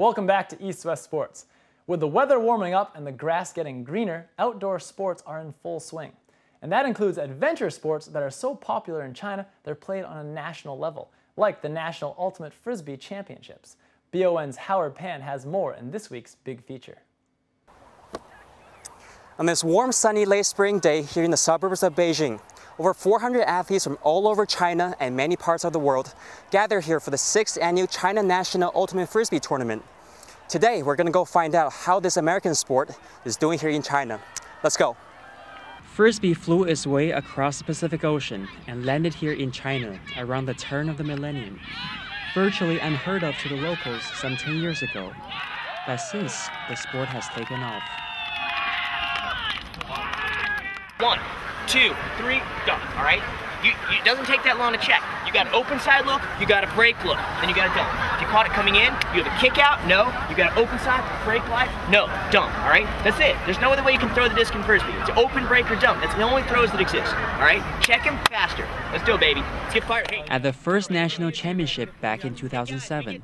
Welcome back to East West Sports. With the weather warming up and the grass getting greener, outdoor sports are in full swing. And that includes adventure sports that are so popular in China they're played on a national level, like the National Ultimate Frisbee Championships. BON's Howard Pan has more in this week's big feature. On this warm, sunny late spring day here in the suburbs of Beijing, over 400 athletes from all over China and many parts of the world gather here for the 6th annual China National Ultimate Frisbee Tournament. Today, we're going to go find out how this American sport is doing here in China. Let's go. Frisbee flew its way across the Pacific Ocean and landed here in China around the turn of the millennium. Virtually unheard of to the locals some 10 years ago. But since, the sport has taken off. 1, 2, 3, go. All right? It doesn't take that long to check. You got an open side look, you got a break look, then you got a dump. If you caught it coming in, you have a kick out, no. You got an open side, break live, no, dump, all right? That's it. There's no other way you can throw the disc in Frisbee. It's open, break, or dump. That's the only throws that exist, all right? Check him faster. Let's do it, baby. Let's get fired. Hey. At the first national championship back in 2007,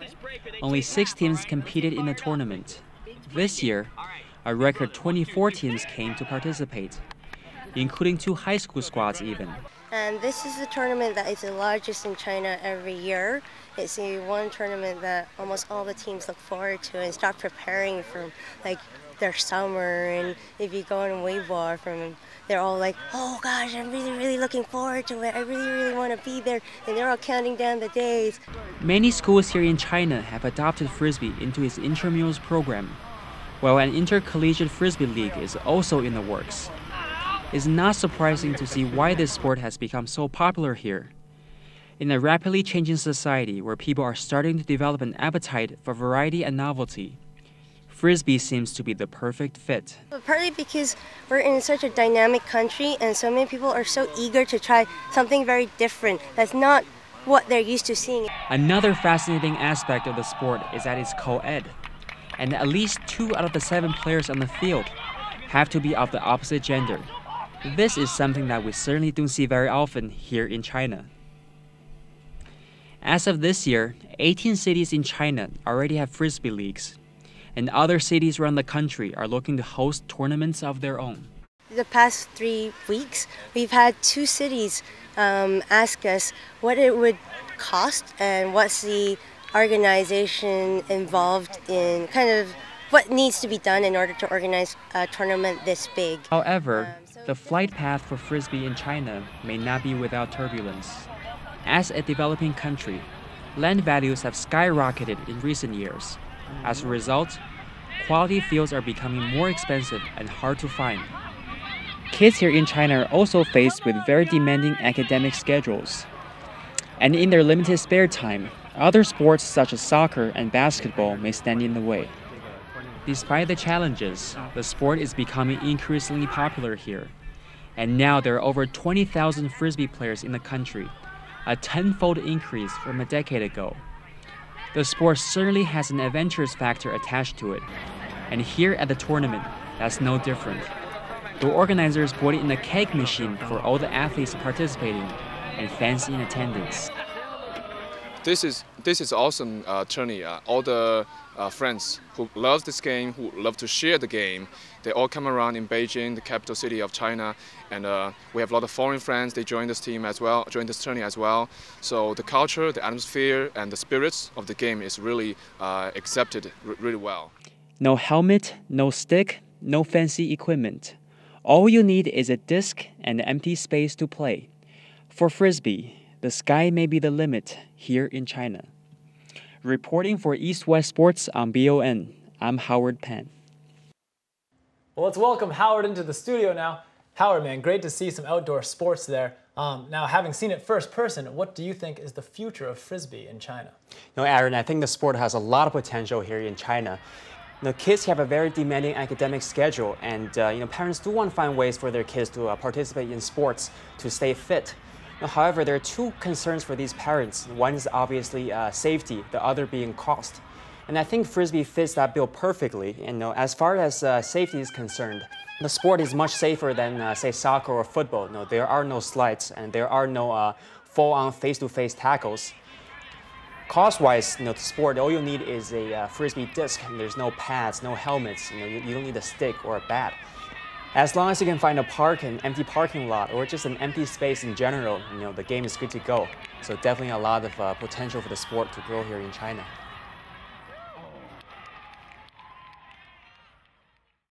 only 6 teams competed in the tournament. This year, a record 24 teams came to participate, including 2 high school squads even. And this is the tournament that is the largest in China every year. It's the one tournament that almost all the teams look forward to and start preparing for like their summer. And if you go on Weibo, they're all like, oh gosh, I'm really looking forward to it. I really want to be there. And they're all counting down the days. Many schools here in China have adopted Frisbee into its intramurals program, while an intercollegiate Frisbee league is also in the works. It's not surprising to see why this sport has become so popular here. In a rapidly changing society where people are starting to develop an appetite for variety and novelty, Frisbee seems to be the perfect fit. Partly because we're in such a dynamic country and so many people are so eager to try something very different that's not what they're used to seeing. Another fascinating aspect of the sport is that it's co-ed, and at least 2 out of the 7 players on the field have to be of the opposite gender. This is something that we certainly don't see very often here in China. As of this year, 18 cities in China already have Frisbee leagues, and other cities around the country are looking to host tournaments of their own. The past 3 weeks, we've had 2 cities ask us what it would cost and what's the organization involved in kind of what needs to be done in order to organize a tournament this big. However, the flight path for Frisbee in China may not be without turbulence. As a developing country, land values have skyrocketed in recent years. As a result, quality fields are becoming more expensive and hard to find. Kids here in China are also faced with very demanding academic schedules. And in their limited spare time, other sports such as soccer and basketball may stand in the way. Despite the challenges, the sport is becoming increasingly popular here. And now there are over 20,000 Frisbee players in the country, a 10-fold increase from a decade ago. The sport certainly has an adventurous factor attached to it. And here at the tournament, that's no different. The organizers brought in a cake machine for all the athletes participating and fans in attendance. This is awesome tourney. All the friends who love this game, who love to share the game, they all come around in Beijing, the capital city of China, and we have a lot of foreign friends. They join this team as well, join this tourney as well. So the culture, the atmosphere, and the spirits of the game is really accepted really well. No helmet, no stick, no fancy equipment. All you need is a disc and empty space to play. For Frisbee, the sky may be the limit here in China. Reporting for East West Sports on BON, I'm Howard Pan. Well, let's welcome Howard into the studio now. Howard, man, great to see some outdoor sports there. Now, having seen it first person, what do you think is the future of Frisbee in China? No, Aaron, I think the sport has a lot of potential here in China. Kids have a very demanding academic schedule, and parents do want to find ways for their kids to participate in sports to stay fit. However, there are 2 concerns for these parents. One is obviously safety, the other being cost. And I think Frisbee fits that bill perfectly. And as far as safety is concerned, the sport is much safer than, say, soccer or football. There are no slides and there are no full-on face-to-face tackles. Cost-wise, the sport, all you need is a Frisbee disc, and there's no pads, no helmets. You don't need a stick or a bat. As long as you can find an empty parking lot, or just an empty space in general, the game is good to go. So definitely a lot of potential for the sport to grow here in China.